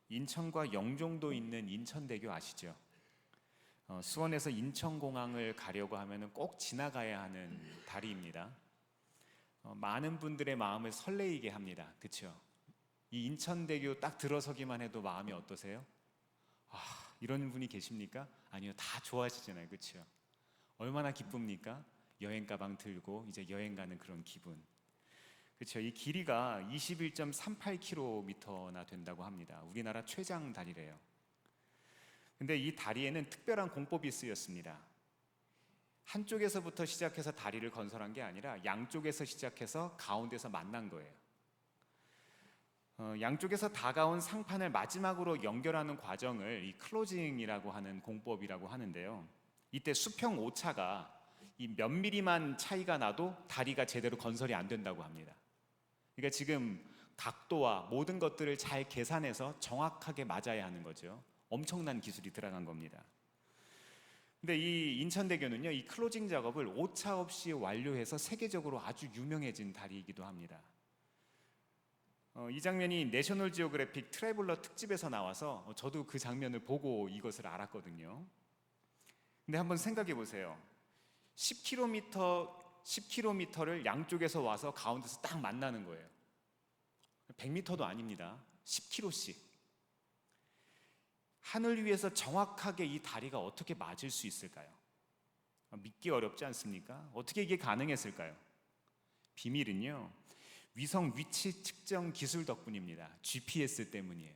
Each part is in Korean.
인천과 영종도 있는 인천대교 아시죠? 수원에서 인천공항을 가려고 하면 꼭 지나가야 하는 다리입니다. 많은 분들의 마음을 설레이게 합니다. 그렇죠? 이 인천대교 딱 들어서기만 해도 마음이 어떠세요? 이런 분이 계십니까? 아니요, 다 좋아하시잖아요. 그렇죠? 얼마나 기쁩니까? 여행 가방 들고 이제 여행 가는 그런 기분. 그렇죠? 이 길이가 21.38km나 된다고 합니다. 우리나라 최장 다리래요. 근데 이 다리에는 특별한 공법이 쓰였습니다. 한쪽에서부터 시작해서 다리를 건설한 게 아니라 양쪽에서 시작해서 가운데서 만난 거예요. 양쪽에서 다가온 상판을 마지막으로 연결하는 과정을 이 클로징이라고 하는 공법이라고 하는데요. 이때 수평 오차가 이 몇 미리만 차이가 나도 다리가 제대로 건설이 안 된다고 합니다. 그러니까 지금 각도와 모든 것들을 잘 계산해서 정확하게 맞아야 하는 거죠. 엄청난 기술이 들어간 겁니다. 근데 이 인천대교는요, 이 클로징 작업을 오차 없이 완료해서 세계적으로 아주 유명해진 다리이기도 합니다. 이 장면이 내셔널 지오그래픽 트래블러 특집에서 나와서 저도 그 장면을 보고 이것을 알았거든요. 근데 한번 생각해 보세요. 10km를 양쪽에서 와서 가운데서 딱 만나는 거예요. 100m도 아닙니다. 10km씩. 하늘 위에서 정확하게 이 다리가 어떻게 맞을 수 있을까요? 믿기 어렵지 않습니까? 어떻게 이게 가능했을까요? 비밀은요, 위성 위치 측정 기술 덕분입니다. GPS 때문이에요.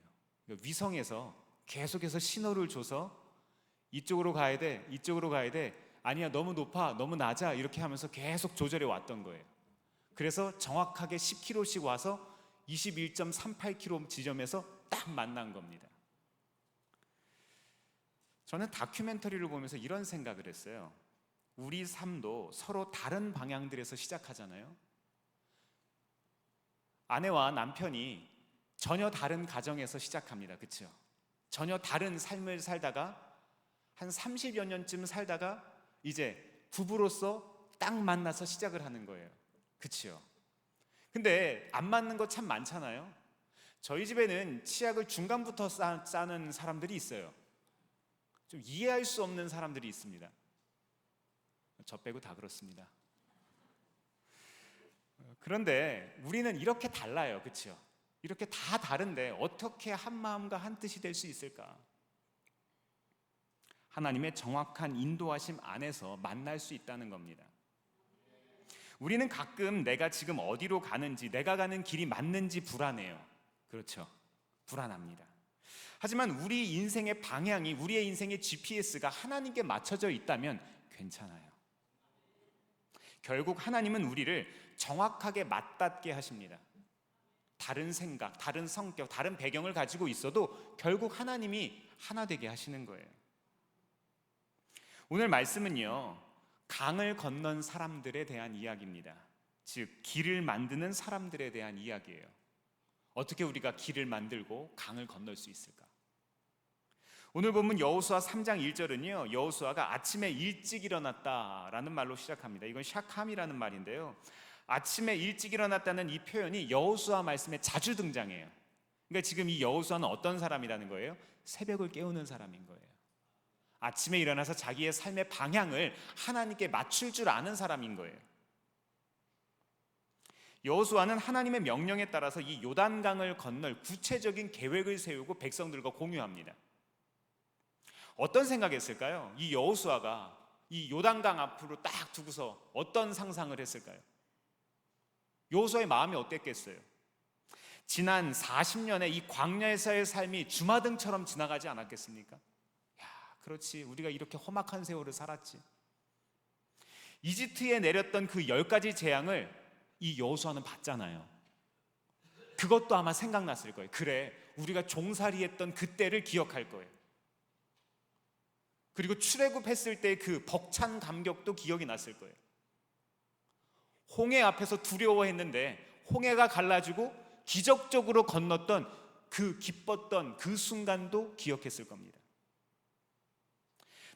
위성에서 계속해서 신호를 줘서 이쪽으로 가야 돼, 이쪽으로 가야 돼, 아니야 너무 높아, 너무 낮아, 이렇게 하면서 계속 조절해 왔던 거예요. 그래서 정확하게 10km씩 와서 21.38km 지점에서 딱 만난 겁니다. 저는 다큐멘터리를 보면서 이런 생각을 했어요. 우리 삶도 서로 다른 방향들에서 시작하잖아요. 아내와 남편이 전혀 다른 가정에서 시작합니다. 그렇죠? 전혀 다른 삶을 살다가 한 30여 년쯤 살다가 이제 부부로서 딱 만나서 시작을 하는 거예요. 그렇죠? 근데 안 맞는 거 참 많잖아요. 저희 집에는 치약을 중간부터 싸는 사람들이 있어요. 좀 이해할 수 없는 사람들이 있습니다. 저 빼고 다 그렇습니다. 그런데 우리는 이렇게 달라요. 그렇죠? 이렇게 다 다른데 어떻게 한 마음과 한 뜻이 될 수 있을까? 하나님의 정확한 인도하심 안에서 만날 수 있다는 겁니다. 우리는 가끔 내가 지금 어디로 가는지, 내가 가는 길이 맞는지 불안해요. 그렇죠? 불안합니다. 하지만 우리 인생의 방향이, 우리의 인생의 GPS가 하나님께 맞춰져 있다면 괜찮아요. 결국 하나님은 우리를 정확하게 맞닿게 하십니다. 다른 생각, 다른 성격, 다른 배경을 가지고 있어도 결국 하나님이 하나 되게 하시는 거예요. 오늘 말씀은요, 강을 건넌 사람들에 대한 이야기입니다. 즉, 길을 만드는 사람들에 대한 이야기예요. 어떻게 우리가 길을 만들고 강을 건널 수 있을까? 오늘 본문 여호수아 3장 1절은요, 여호수아가 아침에 일찍 일어났다라는 말로 시작합니다. 이건 샤캄이라는 말인데요, 아침에 일찍 일어났다는 이 표현이 여호수아 말씀에 자주 등장해요. 그러니까 지금 이 여호수아는 어떤 사람이라는 거예요? 새벽을 깨우는 사람인 거예요. 아침에 일어나서 자기의 삶의 방향을 하나님께 맞출 줄 아는 사람인 거예요. 여호수아는 하나님의 명령에 따라서 이 요단강을 건널 구체적인 계획을 세우고 백성들과 공유합니다. 어떤 생각했을까요? 이 여호수아가 이 요단강 앞으로 딱 두고서 어떤 상상을 했을까요? 여호수아의 마음이 어땠겠어요? 지난 40년의 이 광야에서의 삶이 주마등처럼 지나가지 않았겠습니까? 그렇지, 우리가 이렇게 험악한 세월을 살았지. 이집트에 내렸던 그 10가지 재앙을 이 여호수아는 봤잖아요. 그것도 아마 생각났을 거예요. 그래, 우리가 종살이했던 그때를 기억할 거예요. 그리고 출애굽했을 때 그 벅찬 감격도 기억이 났을 거예요. 홍해 앞에서 두려워했는데 홍해가 갈라지고 기적적으로 건넜던 그 기뻤던 그 순간도 기억했을 겁니다.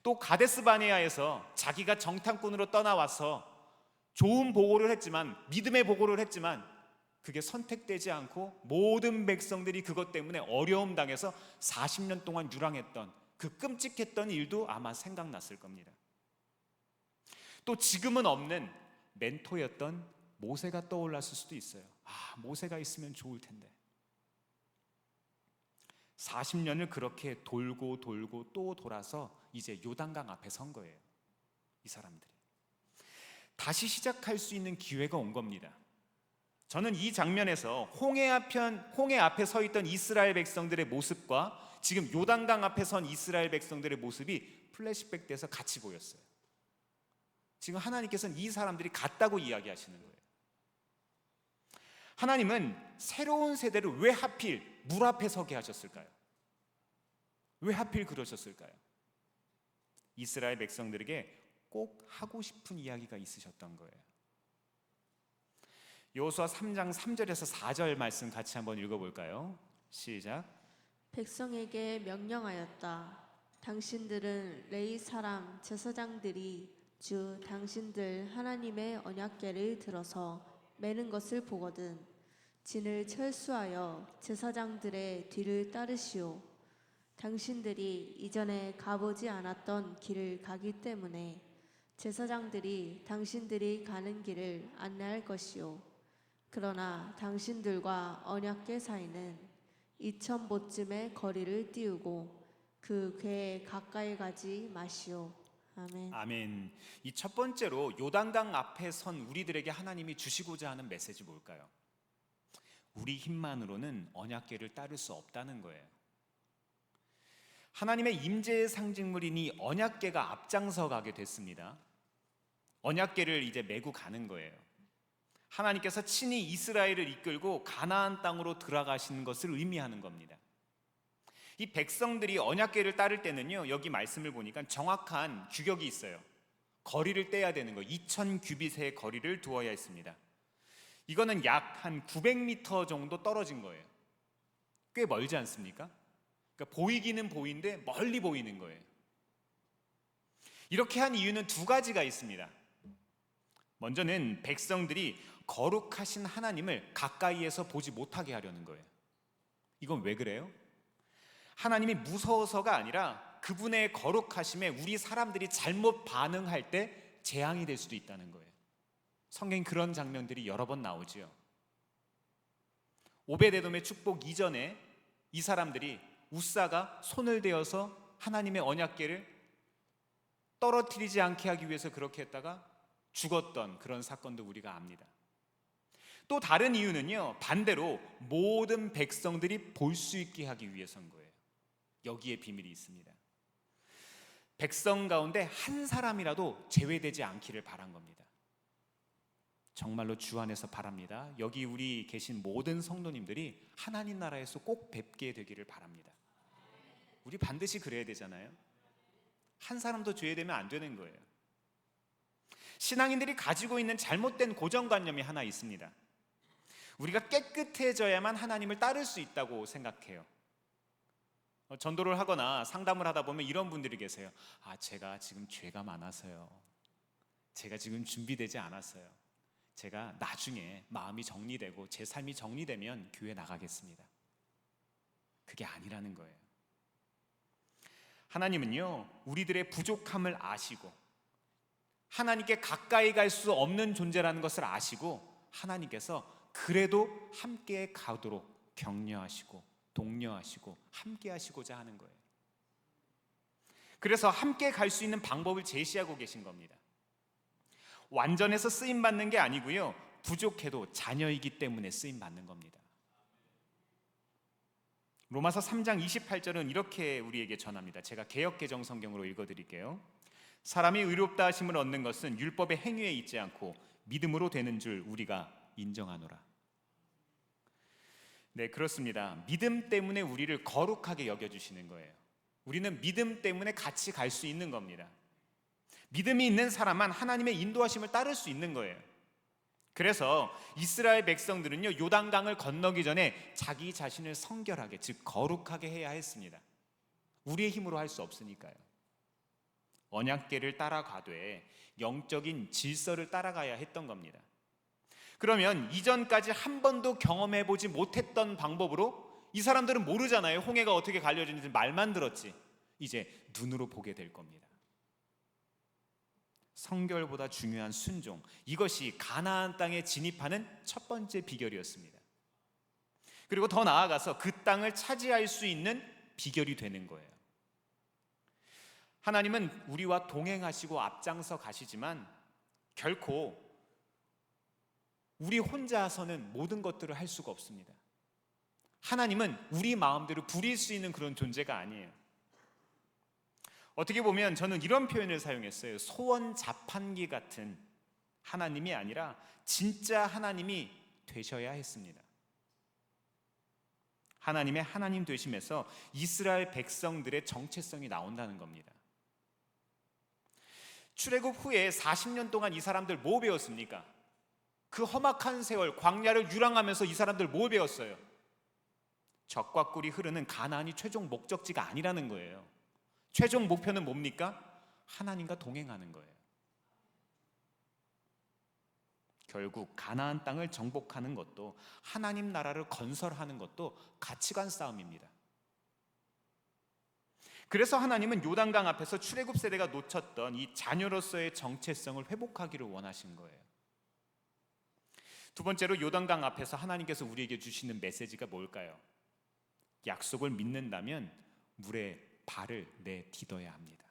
또 가데스 바네아에서 자기가 정탐꾼으로 떠나와서 좋은 보고를 했지만, 믿음의 보고를 했지만 그게 선택되지 않고 모든 백성들이 그것 때문에 어려움 당해서 40년 동안 유랑했던 그 끔찍했던 일도 아마 생각났을 겁니다. 또 지금은 없는 멘토였던 모세가 떠올랐을 수도 있어요. 모세가 있으면 좋을 텐데. 40년을 그렇게 돌고 또 돌아서 이제 요단강 앞에 선 거예요. 이 사람들이 다시 시작할 수 있는 기회가 온 겁니다. 저는 이 장면에서 홍해 앞에 서 있던 이스라엘 백성들의 모습과 지금 요단강 앞에 선 이스라엘 백성들의 모습이 플래시백 돼서 같이 보였어요. 지금 하나님께서는 이 사람들이 같다고 이야기하시는 거예요. 하나님은 새로운 세대를 왜 하필 물 앞에 서게 하셨을까요? 왜 하필 그러셨을까요? 이스라엘 백성들에게 꼭 하고 싶은 이야기가 있으셨던 거예요. 여호수아 3장 3절에서 4절 말씀 같이 한번 읽어볼까요? 시작. 백성에게 명령하였다. 당신들은 레위 사람 제사장들이 주 당신들 하나님의 언약궤를 들어서 매는 것을 보거든 진을 철수하여 제사장들의 뒤를 따르시오. 당신들이 이전에 가보지 않았던 길을 가기 때문에 제사장들이 당신들이 가는 길을 안내할 것이오. 그러나 당신들과 언약궤 사이는 2000보쯤의 거리를 띄우고 그 궤에 가까이 가지 마시오. 아멘. 아멘. 이 첫 번째로 요단강 앞에 선 우리들에게 하나님이 주시고자 하는 메시지 뭘까요? 우리 힘만으로는 언약궤를 따를 수 없다는 거예요. 하나님의 임재의 상징물이니 언약궤가 앞장서 가게 됐습니다. 언약궤를 이제 메고 가는 거예요. 하나님께서 친히 이스라엘을 이끌고 가나안 땅으로 들어가시는 것을 의미하는 겁니다. 이 백성들이 언약궤를 따를 때는요, 여기 말씀을 보니까 정확한 규격이 있어요. 거리를 떼야 되는 거예요. 2000규빗의 거리를 두어야 했습니다. 이거는 약 한 900m 정도 떨어진 거예요. 꽤 멀지 않습니까? 그러니까 보이기는 보이는데 멀리 보이는 거예요. 이렇게 한 이유는 두 가지가 있습니다. 먼저는 백성들이 거룩하신 하나님을 가까이에서 보지 못하게 하려는 거예요. 이건 왜 그래요? 하나님이 무서워서가 아니라 그분의 거룩하심에 우리 사람들이 잘못 반응할 때 재앙이 될 수도 있다는 거예요. 성경에 그런 장면들이 여러 번 나오지요. 오베데돔의 축복 이전에 이 사람들이 우사가 손을 대어서 하나님의 언약궤를 떨어뜨리지 않게 하기 위해서 그렇게 했다가 죽었던 그런 사건도 우리가 압니다. 또 다른 이유는요, 반대로 모든 백성들이 볼 수 있게 하기 위해서인 거예요. 여기에 비밀이 있습니다. 백성 가운데 한 사람이라도 제외되지 않기를 바란 겁니다. 정말로 주 안에서 바랍니다. 여기 우리 계신 모든 성도님들이 하나님 나라에서 꼭 뵙게 되기를 바랍니다. 우리 반드시 그래야 되잖아요. 한 사람도 제외되면 안 되는 거예요. 신앙인들이 가지고 있는 잘못된 고정관념이 하나 있습니다. 우리가 깨끗해져야만 하나님을 따를 수 있다고 생각해요. 전도를 하거나 상담을 하다 보면 이런 분들이 계세요. 제가 지금 죄가 많아서요. 제가 지금 준비되지 않았어요. 제가 나중에 마음이 정리되고 제 삶이 정리되면 교회 나가겠습니다. 그게 아니라는 거예요. 하나님은요, 우리들의 부족함을 아시고 하나님께 가까이 갈 수 없는 존재라는 것을 아시고 하나님께서 그래도 함께 가도록 격려하시고 독려하시고 함께 하시고자 하는 거예요. 그래서 함께 갈 수 있는 방법을 제시하고 계신 겁니다. 완전해서 쓰임 받는 게 아니고요, 부족해도 자녀이기 때문에 쓰임 받는 겁니다. 로마서 3장 28절은 이렇게 우리에게 전합니다. 제가 개역개정 성경으로 읽어드릴게요. 사람이 의롭다 하심을 얻는 것은 율법의 행위에 있지 않고 믿음으로 되는 줄 우리가 인정하노라. 네, 그렇습니다. 믿음 때문에 우리를 거룩하게 여겨주시는 거예요. 우리는 믿음 때문에 같이 갈 수 있는 겁니다. 믿음이 있는 사람만 하나님의 인도하심을 따를 수 있는 거예요. 그래서 이스라엘 백성들은요, 요단강을 건너기 전에 자기 자신을 성결하게, 즉 거룩하게 해야 했습니다. 우리의 힘으로 할 수 없으니까요. 언약궤를 따라가되 영적인 질서를 따라가야 했던 겁니다. 그러면 이전까지 한 번도 경험해 보지 못했던 방법으로, 이 사람들은 모르잖아요. 홍해가 어떻게 갈려지는지 말만 들었지. 이제 눈으로 보게 될 겁니다. 성결보다 중요한 순종, 이것이 가나안 땅에 진입하는 첫 번째 비결이었습니다. 그리고 더 나아가서 그 땅을 차지할 수 있는 비결이 되는 거예요. 하나님은 우리와 동행하시고 앞장서 가시지만 결코 우리 혼자서는 모든 것들을 할 수가 없습니다. 하나님은 우리 마음대로 부릴 수 있는 그런 존재가 아니에요. 어떻게 보면 저는 이런 표현을 사용했어요. 소원 자판기 같은 하나님이 아니라 진짜 하나님이 되셔야 했습니다. 하나님의 하나님 되심에서 이스라엘 백성들의 정체성이 나온다는 겁니다. 출애굽 후에 40년 동안 이 사람들 뭐 배웠습니까? 그 험악한 세월 광야를 유랑하면서 이 사람들 뭐 배웠어요? 적과 꿀이 흐르는 가나안이 최종 목적지가 아니라는 거예요. 최종 목표는 뭡니까? 하나님과 동행하는 거예요. 결국 가나안 땅을 정복하는 것도, 하나님 나라를 건설하는 것도 가치관 싸움입니다. 그래서 하나님은 요단강 앞에서 출애굽 세대가 놓쳤던 이 자녀로서의 정체성을 회복하기를 원하신 거예요. 두 번째로 요단강 앞에서 하나님께서 우리에게 주시는 메시지가 뭘까요? 약속을 믿는다면 물에 발을 내디뎌야 합니다.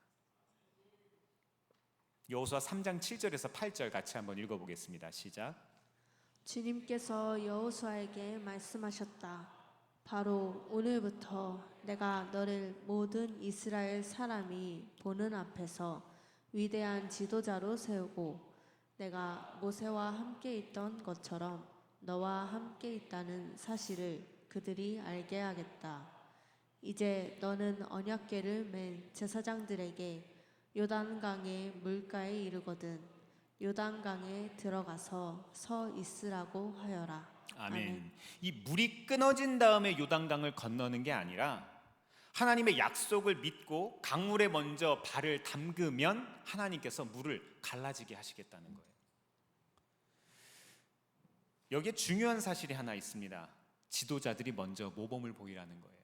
여호수아 3장 7절에서 8절 같이 한번 읽어보겠습니다. 시작. 주님께서 여호수아에게 말씀하셨다. 바로 오늘부터 내가 너를 모든 이스라엘 사람이 보는 앞에서 위대한 지도자로 세우고 내가 모세와 함께 있던 것처럼 너와 함께 있다는 사실을 그들이 알게 하겠다. 이제 너는 언약궤를 맨 제사장들에게 요단강의 물가에 이르거든 요단강에 들어가서 서 있으라고 하여라. 아멘. 이 물이 끊어진 다음에 요단강을 건너는 게 아니라 하나님의 약속을 믿고 강물에 먼저 발을 담그면 하나님께서 물을 갈라지게 하시겠다는 거예요. 여기에 중요한 사실이 하나 있습니다. 지도자들이 먼저 모범을 보이라는 거예요.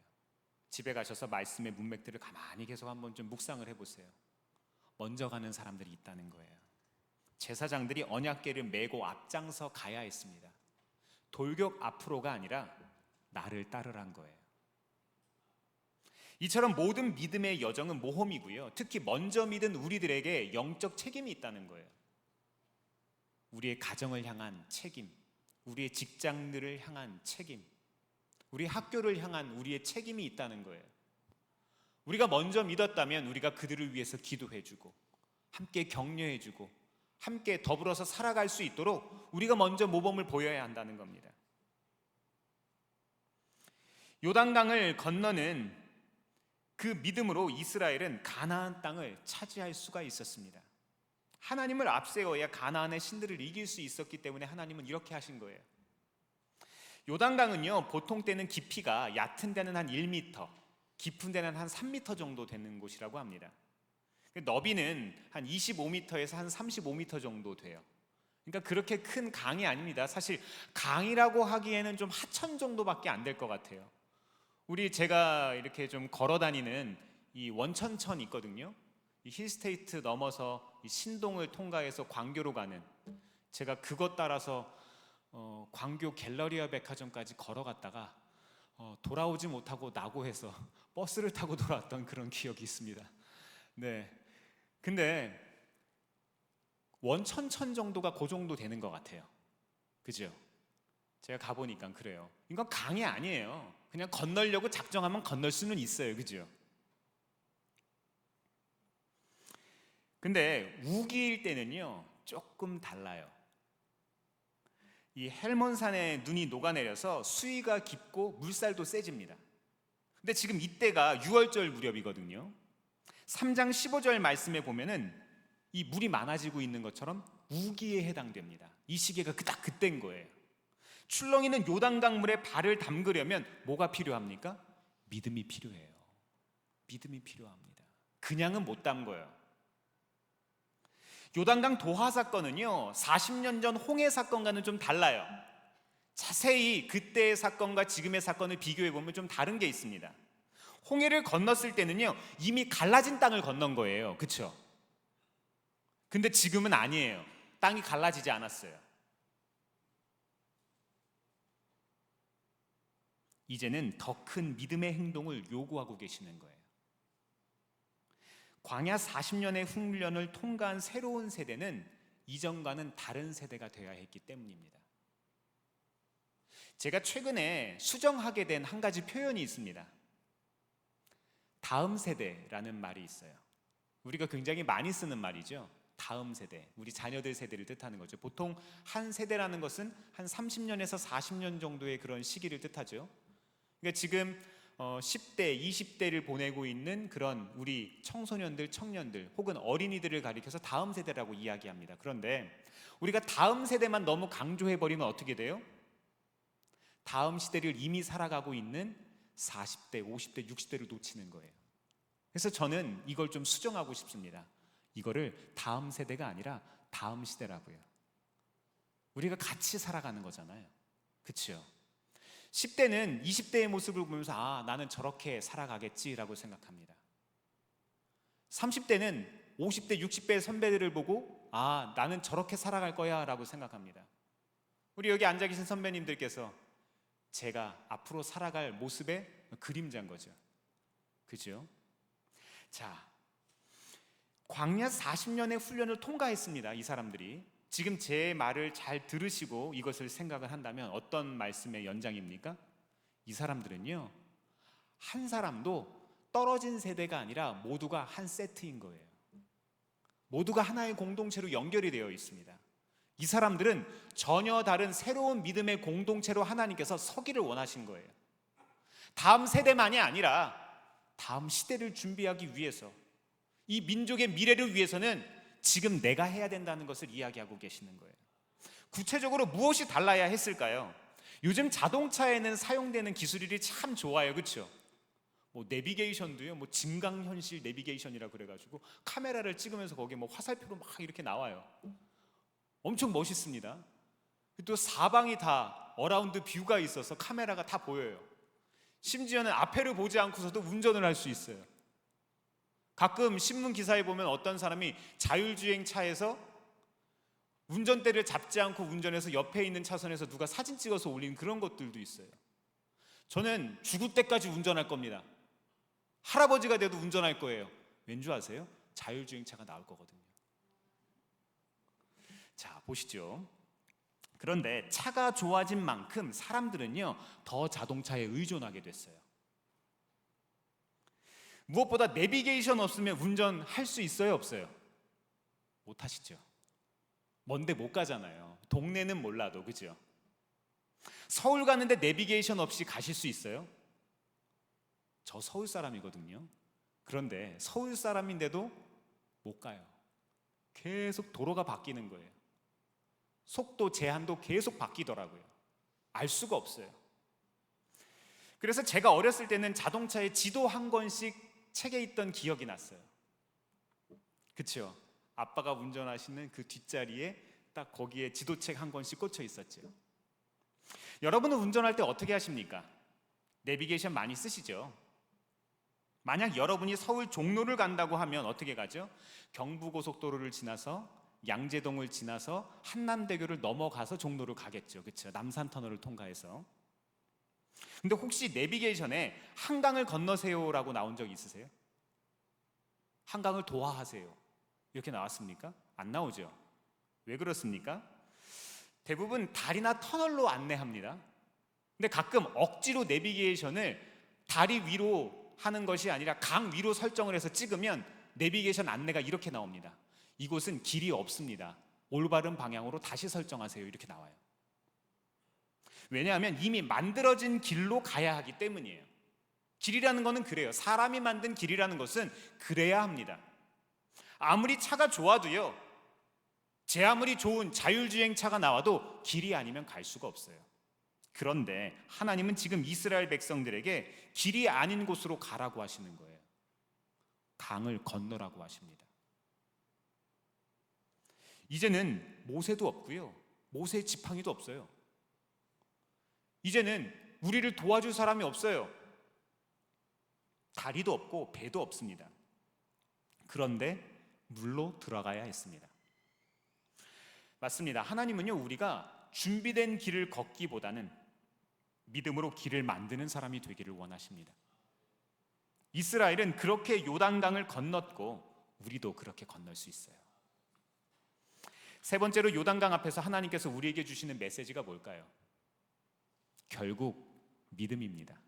집에 가셔서 말씀의 문맥들을 가만히 계속 한번 좀 묵상을 해보세요. 먼저 가는 사람들이 있다는 거예요. 제사장들이 언약궤를 메고 앞장서 가야 했습니다. 돌격 앞으로가 아니라 나를 따르란 거예요. 이처럼 모든 믿음의 여정은 모험이고요. 특히 먼저 믿은 우리들에게 영적 책임이 있다는 거예요. 우리의 가정을 향한 책임, 우리의 직장들을 향한 책임, 우리 학교를 향한 우리의 책임이 있다는 거예요. 우리가 먼저 믿었다면 우리가 그들을 위해서 기도해주고 함께 격려해주고 함께 더불어서 살아갈 수 있도록 우리가 먼저 모범을 보여야 한다는 겁니다. 요단강을 건너는 그 믿음으로 이스라엘은 가나안 땅을 차지할 수가 있었습니다. 하나님을 앞세워야 가나안의 신들을 이길 수 있었기 때문에 하나님은 이렇게 하신 거예요. 요단강은요, 보통 때는 깊이가 얕은 데는 한 1m, 깊은 데는 한 3m 정도 되는 곳이라고 합니다. 너비는 한 25m에서 한 35m 정도 돼요. 그러니까 그렇게 큰 강이 아닙니다. 사실 강이라고 하기에는 좀 하천 정도밖에 안 될 것 같아요. 제가 이렇게 좀 걸어 다니는 이 원천천 있거든요. 이 힐스테이트 넘어서 이 신동을 통과해서 광교로 가는, 제가 그것 따라서 광교 갤러리아 백화점까지 걸어갔다가 돌아오지 못하고 낙오해서 버스를 타고 돌아왔던 그런 기억이 있습니다. 네, 근데 원천천 정도가 그 정도 되는 것 같아요. 그죠? 제가 가보니까 그래요. 이건 강이 아니에요. 그냥 건너려고 작정하면 건널 수는 있어요. 그죠? 근데 우기일 때는요 조금 달라요. 이 헬몬산에 눈이 녹아내려서 수위가 깊고 물살도 세집니다. 근데 지금 이때가 6월절 무렵이거든요. 3장 15절 말씀에 보면은 이 물이 많아지고 있는 것처럼 우기에 해당됩니다. 이 시기가 딱 그때인 거예요. 출렁이는 요단강 물에 발을 담그려면 뭐가 필요합니까? 믿음이 필요해요. 믿음이 필요합니다. 그냥은 못 담궈요. 요단강 도하 사건은요 40년 전 홍해 사건과는 좀 달라요. 자세히 그때의 사건과 지금의 사건을 비교해 보면 좀 다른 게 있습니다. 홍해를 건넜을 때는요 이미 갈라진 땅을 건넌 거예요. 그렇죠? 근데 지금은 아니에요. 땅이 갈라지지 않았어요. 이제는 더 큰 믿음의 행동을 요구하고 계시는 거예요. 광야 40년의 훈련을 통과한 새로운 세대는 이전과는 다른 세대가 되어야 했기 때문입니다. 제가 최근에 수정하게 된 한 가지 표현이 있습니다. 다음 세대라는 말이 있어요. 우리가 굉장히 많이 쓰는 말이죠. 다음 세대, 우리 자녀들 세대를 뜻하는 거죠. 보통 한 세대라는 것은 한 30년에서 40년 정도의 그런 시기를 뜻하죠. 그러니까 지금 10대, 20대를 보내고 있는 그런 우리 청소년들, 청년들 혹은 어린이들을 가리켜서 다음 세대라고 이야기합니다. 그런데 우리가 다음 세대만 너무 강조해버리면 어떻게 돼요? 다음 시대를 이미 살아가고 있는 40대, 50대, 60대를 놓치는 거예요. 그래서 저는 이걸 좀 수정하고 싶습니다. 이거를 다음 세대가 아니라 다음 시대라고요. 우리가 같이 살아가는 거잖아요. 그렇죠? 10대는 20대의 모습을 보면서 아, 나는 저렇게 살아가겠지라고 생각합니다. 30대는 50대, 60대 선배들을 보고 아, 나는 저렇게 살아갈 거야 라고 생각합니다. 우리 여기 앉아 계신 선배님들께서 제가 앞으로 살아갈 모습의 그림자인 거죠. 그죠? 자, 광야 40년의 훈련을 통과했습니다. 이 사람들이. 지금 제 말을 잘 들으시고 이것을 생각을 한다면 어떤 말씀의 연장입니까? 이 사람들은요 한 사람도 떨어진 세대가 아니라 모두가 한 세트인 거예요. 모두가 하나의 공동체로 연결이 되어 있습니다. 이 사람들은 전혀 다른 새로운 믿음의 공동체로 하나님께서 서기를 원하신 거예요. 다음 세대만이 아니라 다음 시대를 준비하기 위해서, 이 민족의 미래를 위해서는 지금 내가 해야 된다는 것을 이야기하고 계시는 거예요. 구체적으로 무엇이 달라야 했을까요? 요즘 자동차에는 사용되는 기술이 참 좋아요. 그렇죠? 뭐 내비게이션도요, 뭐 증강현실 내비게이션이라 그래가지고 카메라를 찍으면서 거기에 뭐 화살표로 막 이렇게 나와요. 엄청 멋있습니다. 또 사방이 다 어라운드 뷰가 있어서 카메라가 다 보여요. 심지어는 앞에를 보지 않고서도 운전을 할 수 있어요. 가끔 신문 기사에 보면 어떤 사람이 자율주행 차에서 운전대를 잡지 않고 운전해서 옆에 있는 차선에서 누가 사진 찍어서 올린 그런 것들도 있어요. 저는 죽을 때까지 운전할 겁니다. 할아버지가 돼도 운전할 거예요. 왠지 아세요? 자율주행차가 나올 거거든요. 자, 보시죠. 그런데 차가 좋아진 만큼 사람들은요 더 자동차에 의존하게 됐어요. 무엇보다 내비게이션 없으면 운전할 수 있어요, 없어요? 못 하시죠. 먼데 못 가잖아요. 동네는 몰라도, 그죠? 서울 가는데 내비게이션 없이 가실 수 있어요? 저 서울 사람이거든요. 그런데 서울 사람인데도 못 가요. 계속 도로가 바뀌는 거예요. 속도 제한도 계속 바뀌더라고요. 알 수가 없어요. 그래서 제가 어렸을 때는 자동차에 지도 한 권씩 책에 있던 기억이 났어요. 그렇죠? 아빠가 운전하시는 그 뒷자리에 딱 거기에 지도책 한 권씩 꽂혀 있었죠. 여러분은 운전할 때 어떻게 하십니까? 내비게이션 많이 쓰시죠? 만약 여러분이 서울 종로를 간다고 하면 어떻게 가죠? 경부고속도로를 지나서 양재동을 지나서 한남대교를 넘어가서 종로를 가겠죠. 그렇죠? 남산터널을 통과해서. 근데 혹시 내비게이션에 한강을 건너세요라고 나온 적 있으세요? 한강을 도하하세요 이렇게 나왔습니까? 안 나오죠. 왜 그렇습니까? 대부분 다리나 터널로 안내합니다. 근데 가끔 억지로 내비게이션을 다리 위로 하는 것이 아니라 강 위로 설정을 해서 찍으면 내비게이션 안내가 이렇게 나옵니다. 이곳은 길이 없습니다. 올바른 방향으로 다시 설정하세요 이렇게 나와요. 왜냐하면 이미 만들어진 길로 가야 하기 때문이에요. 길이라는 것은 그래요. 사람이 만든 길이라는 것은 그래야 합니다. 아무리 차가 좋아도요, 제 아무리 좋은 자율주행차가 나와도 길이 아니면 갈 수가 없어요. 그런데 하나님은 지금 이스라엘 백성들에게 길이 아닌 곳으로 가라고 하시는 거예요. 강을 건너라고 하십니다. 이제는 모세도 없고요. 모세 지팡이도 없어요. 이제는 우리를 도와줄 사람이 없어요. 다리도 없고 배도 없습니다. 그런데 물로 들어가야 했습니다. 맞습니다. 하나님은요, 우리가 준비된 길을 걷기보다는 믿음으로 길을 만드는 사람이 되기를 원하십니다. 이스라엘은 그렇게 요단강을 건넜고 우리도 그렇게 건널 수 있어요. 세 번째로 요단강 앞에서 하나님께서 우리에게 주시는 메시지가 뭘까요? 결국 믿음입니다.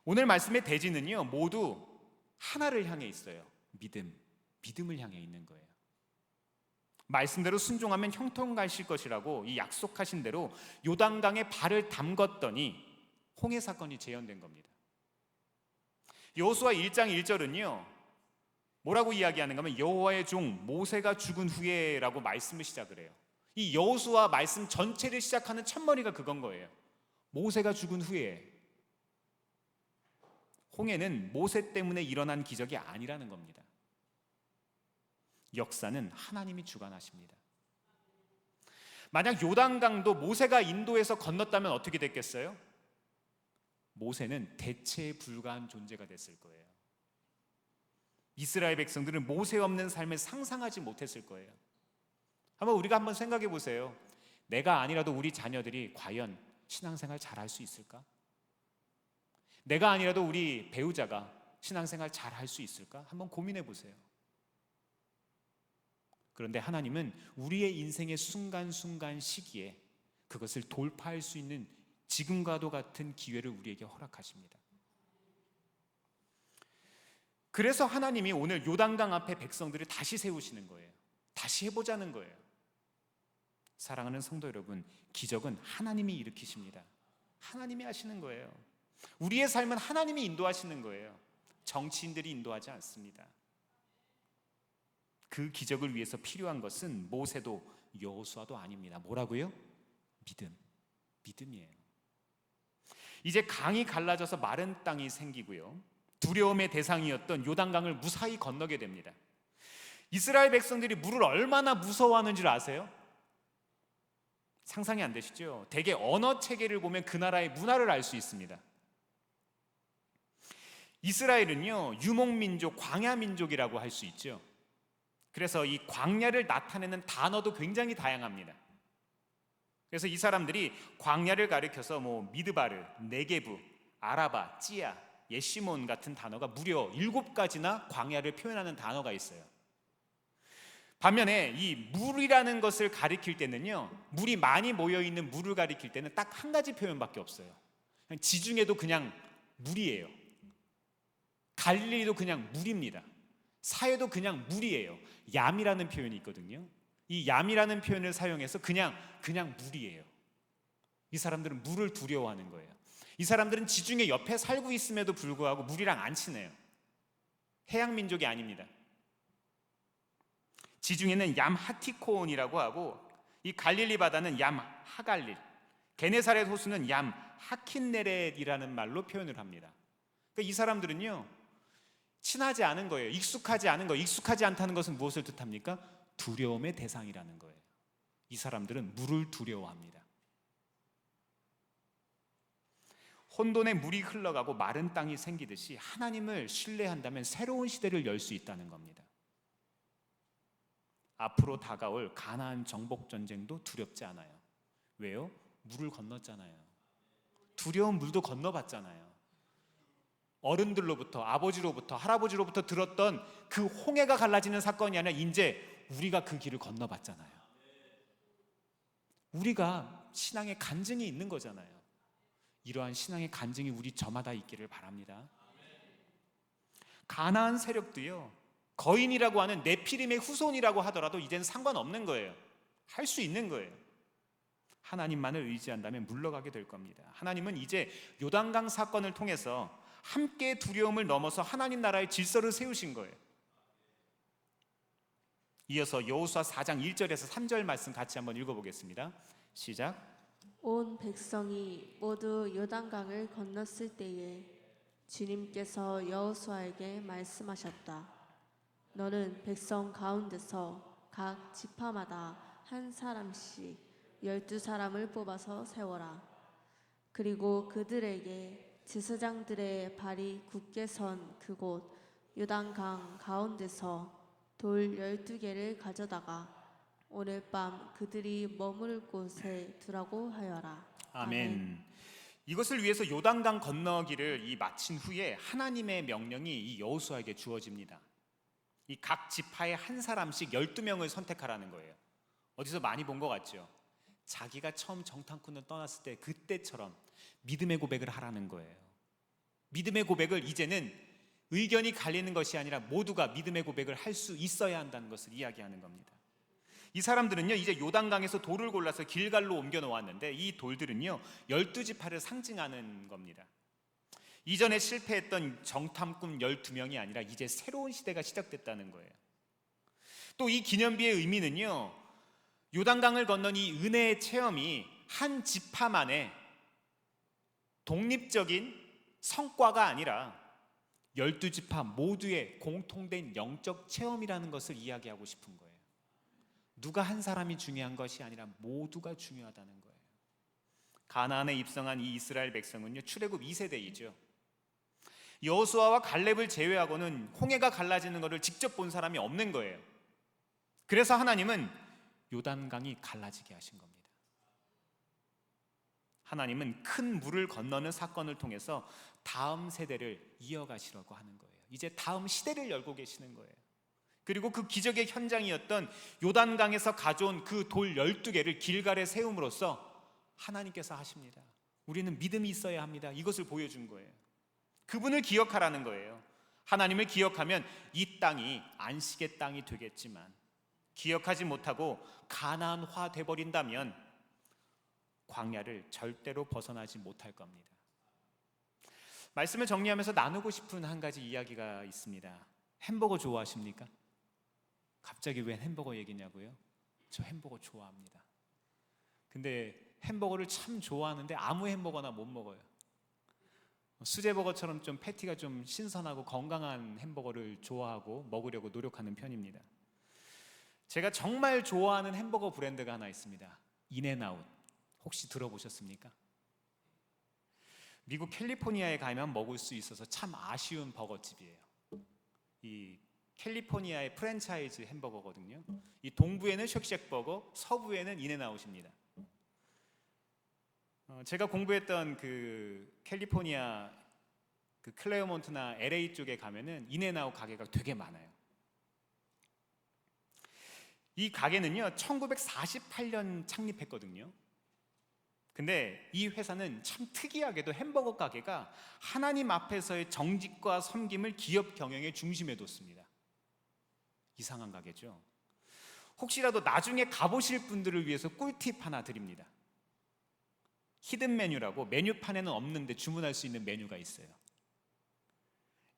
오늘 말씀의 대지는요, 모두 하나를 향해 있어요. 믿음을 향해 있는 거예요. 말씀대로 순종하면 형통하실 것이라고 이 약속하신 대로 요단강에 발을 담궜더니 홍해 사건이 재현된 겁니다. 여호수아 1장 1절은요, 뭐라고 이야기하는가 하면 여호와의 종 모세가 죽은 후에라고 말씀을 시작을 해요. 이 여호수아 말씀 전체를 시작하는 첫머리가 그건 거예요. 모세가 죽은 후에. 홍해는 모세 때문에 일어난 기적이 아니라는 겁니다. 역사는 하나님이 주관하십니다. 만약 요단강도 모세가 인도해서 건넜다면 어떻게 됐겠어요? 모세는 대체에 불과한 존재가 됐을 거예요. 이스라엘 백성들은 모세 없는 삶을 상상하지 못했을 거예요. 우리가 한번 생각해 보세요. 내가 아니라도 우리 자녀들이 과연 신앙생활 잘할 수 있을까? 내가 아니라도 우리 배우자가 신앙생활 잘할 수 있을까? 한번 고민해 보세요. 그런데 하나님은 우리의 인생의 순간순간 시기에 그것을 돌파할 수 있는 지금과도 같은 기회를 우리에게 허락하십니다. 그래서 하나님이 오늘 요단강 앞에 백성들을 다시 세우시는 거예요. 다시 해보자는 거예요. 사랑하는 성도 여러분, 기적은 하나님이 일으키십니다. 하나님이 하시는 거예요. 우리의 삶은 하나님이 인도하시는 거예요. 정치인들이 인도하지 않습니다. 그 기적을 위해서 필요한 것은 모세도 여호수아도 아닙니다. 뭐라고요? 믿음이에요. 이제 강이 갈라져서 마른 땅이 생기고요, 두려움의 대상이었던 요단강을 무사히 건너게 됩니다. 이스라엘 백성들이 물을 얼마나 무서워하는지를 아세요? 상상이 안 되시죠? 대개 언어 체계를 보면 그 나라의 문화를 알 수 있습니다. 이스라엘은요, 유목민족, 광야민족이라고 할 수 있죠. 그래서 이 광야를 나타내는 단어도 굉장히 다양합니다. 그래서 이 사람들이 광야를 가리켜서 미드바르, 네게브, 아라바, 찌야, 예시몬 같은 단어가 무려 7가지나 광야를 표현하는 단어가 있어요. 반면에 이 물이라는 것을 가리킬 때는요, 물이 많이 모여있는 물을 가리킬 때는 딱 한 가지 표현밖에 없어요. 지중해도 그냥 물이에요. 갈릴리도 그냥 물입니다. 사해도 그냥 물이에요. 얌이라는 표현이 있거든요. 이 얌이라는 표현을 사용해서 그냥 물이에요. 이 사람들은 물을 두려워하는 거예요. 이 사람들은 지중해 옆에 살고 있음에도 불구하고 물이랑 안 친해요. 해양 민족이 아닙니다. 지중해는 얌 하티콘이라고 하고, 이 갈릴리 바다는 얌 하갈릴, 게네사렛 호수는 얌 하킨네렛이라는 말로 표현을 합니다. 그러니까 이 사람들은요, 친하지 않은 거예요. 익숙하지 않은 거예요. 익숙하지 않다는 것은 무엇을 뜻합니까? 두려움의 대상이라는 거예요. 이 사람들은 물을 두려워합니다. 혼돈의 물이 흘러가고 마른 땅이 생기듯이 하나님을 신뢰한다면 새로운 시대를 열 수 있다는 겁니다. 앞으로 다가올 가나안 정복 전쟁도 두렵지 않아요. 왜요? 물을 건넜잖아요. 두려운 물도 건너봤잖아요. 어른들로부터, 아버지로부터, 할아버지로부터 들었던 그 홍해가 갈라지는 사건이 아니라 이제 우리가 그 길을 건너봤잖아요. 우리가 신앙의 간증이 있는 거잖아요. 이러한 신앙의 간증이 우리 저마다 있기를 바랍니다. 가나안 세력도요, 거인이라고 하는 네피림의 후손이라고 하더라도 이제는 상관없는 거예요. 할 수 있는 거예요. 하나님만을 의지한다면 물러가게 될 겁니다. 하나님은 이제 요단강 사건을 통해서 함께 두려움을 넘어서 하나님 나라의 질서를 세우신 거예요. 이어서 여호수아 4장 1절에서 3절 말씀 같이 한번 읽어보겠습니다. 시작. 온 백성이 모두 요단강을 건넜을 때에 주님께서 여호수아에게 말씀하셨다. 너는 백성 가운데서 각 지파마다 한 사람씩 12사람을 뽑아서 세워라. 그리고 그들에게 제사장들의 발이 굳게 선 그곳 요단강 가운데서 돌 12개를 가져다가 오늘 밤 그들이 머물 곳에 두라고 하여라. 아멘. 이것을 위해서 요단강 건너기를 마친 후에 하나님의 명령이 이 여호수아에게 주어집니다. 이 각 지파에 한 사람씩 12명을 선택하라는 거예요. 어디서 많이 본 것 같죠? 자기가 처음 정탐꾼을 떠났을 때 그때처럼 믿음의 고백을 하라는 거예요. 믿음의 고백을 이제는 의견이 갈리는 것이 아니라 모두가 믿음의 고백을 할 수 있어야 한다는 것을 이야기하는 겁니다. 이 사람들은요, 이제 요단강에서 돌을 골라서 길갈로 옮겨 놓았는데 이 돌들은요 12지파를 상징하는 겁니다. 이전에 실패했던 정탐꾼 12명이 아니라 이제 새로운 시대가 시작됐다는 거예요. 또 이 기념비의 의미는요, 요단강을 건넌 이 은혜의 체험이 한 지파만의 독립적인 성과가 아니라 12지파 모두의 공통된 영적 체험이라는 것을 이야기하고 싶은 거예요. 누가 한 사람이 중요한 것이 아니라 모두가 중요하다는 거예요. 가나안에 입성한 이 이스라엘 백성은요, 출애굽 2세대이죠. 여호수아와 갈렙을 제외하고는 홍해가 갈라지는 것을 직접 본 사람이 없는 거예요. 그래서 하나님은 요단강이 갈라지게 하신 겁니다. 하나님은 큰 물을 건너는 사건을 통해서 다음 세대를 이어가시려고 하는 거예요. 이제 다음 시대를 열고 계시는 거예요. 그리고 그 기적의 현장이었던 요단강에서 가져온 그 돌 12개를 길갈에 세움으로써 하나님께서 하십니다. 우리는 믿음이 있어야 합니다. 이것을 보여준 거예요. 그분을 기억하라는 거예요. 하나님을 기억하면 이 땅이 안식의 땅이 되겠지만 기억하지 못하고 가나안화 돼버린다면 광야를 절대로 벗어나지 못할 겁니다. 말씀을 정리하면서 나누고 싶은 한 가지 이야기가 있습니다. 햄버거 좋아하십니까? 갑자기 왜 햄버거 얘기냐고요? 저 햄버거 좋아합니다. 근데 햄버거를 참 좋아하는데 아무 햄버거나 못 먹어요. 수제버거처럼 좀 패티가 좀 신선하고 건강한 햄버거를 좋아하고 먹으려고 노력하는 편입니다. 제가 정말 좋아하는 햄버거 브랜드가 하나 있습니다. 인앤아웃. 혹시 들어보셨습니까? 미국 캘리포니아에 가면 먹을 수 있어서 참 아쉬운 버거집이에요. 이 캘리포니아의 프랜차이즈 햄버거거든요. 이 동부에는 쉑쉑버거, 서부에는 인앤아웃입니다. 제가 공부했던 그 캘리포니아 그 클레어몬트나 LA 쪽에 가면은 인앤아웃 가게가 되게 많아요. 이 가게는요 1948년 창립했거든요. 근데 이 회사는 참 특이하게도 햄버거 가게가 하나님 앞에서의 정직과 섬김을 기업 경영의 중심에 뒀습니다. 이상한 가게죠. 혹시라도 나중에 가보실 분들을 위해서 꿀팁 하나 드립니다. 히든 메뉴라고 메뉴판에는 없는데 주문할 수 있는 메뉴가 있어요.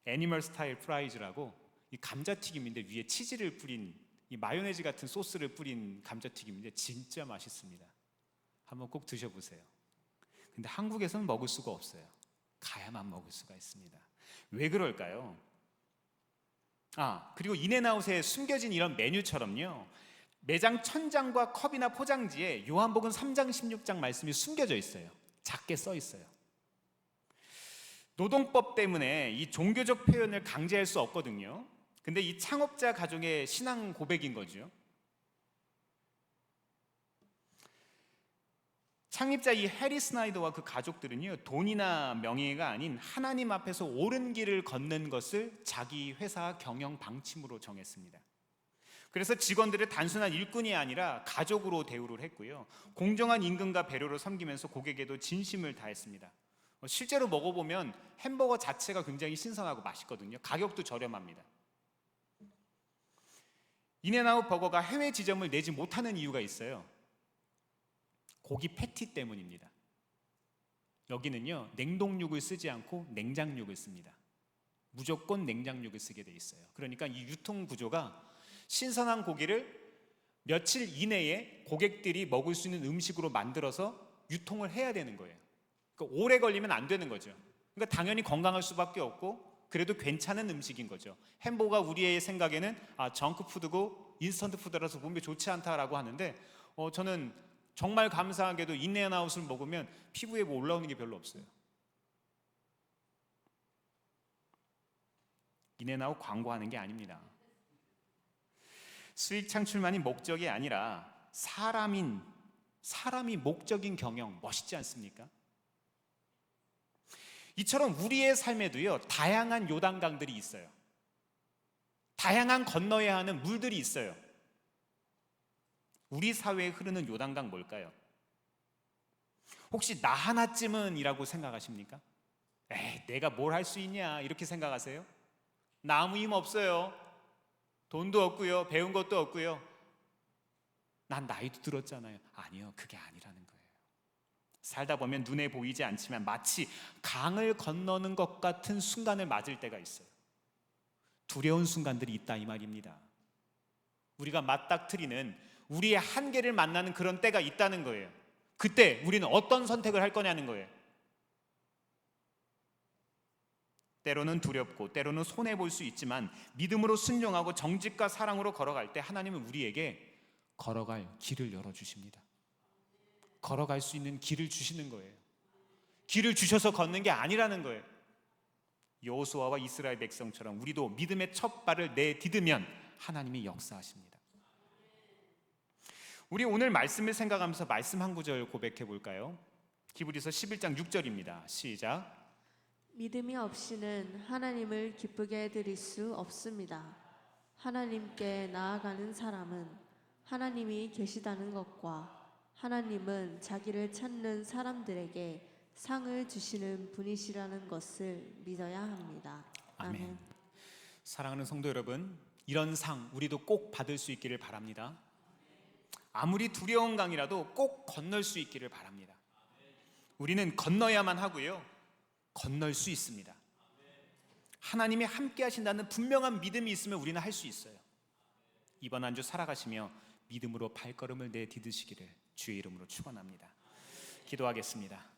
애니멀 스타일 프라이즈라고 이 감자튀김인데 위에 치즈를 뿌린 이 마요네즈 같은 소스를 뿌린 감자튀김인데 진짜 맛있습니다. 한번 꼭 드셔보세요. 근데 한국에서는 먹을 수가 없어요. 가야만 먹을 수가 있습니다. 왜 그럴까요? 그리고 인앤아웃에 숨겨진 이런 메뉴처럼요, 매장 천장과 컵이나 포장지에 요한복음 3장 16장 말씀이 숨겨져 있어요. 작게 써 있어요. 노동법 때문에 이 종교적 표현을 강제할 수 없거든요. 근데 이 창업자 가족의 신앙 고백인 거죠. 창립자 이 해리 스나이더와 그 가족들은요, 돈이나 명예가 아닌 하나님 앞에서 옳은 길을 걷는 것을 자기 회사 경영 방침으로 정했습니다. 그래서 직원들을 단순한 일꾼이 아니라 가족으로 대우를 했고요, 공정한 임금과 배려로 섬기면서 고객에도 진심을 다했습니다. 실제로 먹어보면 햄버거 자체가 굉장히 신선하고 맛있거든요. 가격도 저렴합니다. 인앤아웃 버거가 해외 지점을 내지 못하는 이유가 있어요. 고기 패티 때문입니다. 여기는요 냉동육을 쓰지 않고 냉장육을 씁니다. 무조건 냉장육을 쓰게 돼 있어요. 그러니까 이 유통 구조가 신선한 고기를 며칠 이내에 고객들이 먹을 수 있는 음식으로 만들어서 유통을 해야 되는 거예요. 그러니까 오래 걸리면 안 되는 거죠. 그러니까 당연히 건강할 수밖에 없고 그래도 괜찮은 음식인 거죠. 햄버거가 우리의 생각에는 정크푸드고 인스턴트 푸드라서 몸에 좋지 않다라고 하는데 저는 정말 감사하게도 인앤아웃을 먹으면 피부에 뭐 올라오는 게 별로 없어요. 인앤아웃 광고하는 게 아닙니다. 수익 창출만이 목적이 아니라 사람이 목적인 경영 멋있지 않습니까? 이처럼 우리의 삶에도요 다양한 요단강들이 있어요. 다양한 건너야 하는 물들이 있어요. 우리 사회에 흐르는 요단강 뭘까요? 혹시 나 하나쯤은 이라고 생각하십니까? 내가 뭘 할 수 있냐 이렇게 생각하세요? 나 아무 힘 없어요. 돈도 없고요, 배운 것도 없고요. 난 나이도 들었잖아요. 아니요, 그게 아니라는 거예요. 살다 보면 눈에 보이지 않지만 마치 강을 건너는 것 같은 순간을 맞을 때가 있어요. 두려운 순간들이 있다 이 말입니다. 우리가 맞닥뜨리는 우리의 한계를 만나는 그런 때가 있다는 거예요. 그때 우리는 어떤 선택을 할 거냐는 거예요. 때로는 두렵고 때로는 손해볼 수 있지만 믿음으로 순종하고 정직과 사랑으로 걸어갈 때 하나님은 우리에게 걸어갈 길을 열어주십니다. 걸어갈 수 있는 길을 주시는 거예요. 길을 주셔서 걷는 게 아니라는 거예요. 여호수아와 이스라엘 백성처럼 우리도 믿음의 첫 발을 내디디면 하나님이 역사하십니다. 우리 오늘 말씀을 생각하면서 말씀 한 구절 고백해 볼까요? 히브리서 11장 6절입니다. 시작. 믿음이 없이는 하나님을 기쁘게 드릴 수 없습니다. 하나님께 나아가는 사람은 하나님이 계시다는 것과 하나님은 자기를 찾는 사람들에게 상을 주시는 분이시라는 것을 믿어야 합니다. 아멘. 사랑하는 성도 여러분, 이런 상 우리도 꼭 받을 수 있기를 바랍니다. 아무리 두려운 강이라도 꼭 건널 수 있기를 바랍니다. 우리는 건너야만 하고요, 건널 수 있습니다. 하나님이 함께 하신다는 분명한 믿음이 있으면 우리는 할 수 있어요. 이번 한 주 살아가시며 믿음으로 발걸음을 내디디시기를 주의 이름으로 축원합니다. 기도하겠습니다.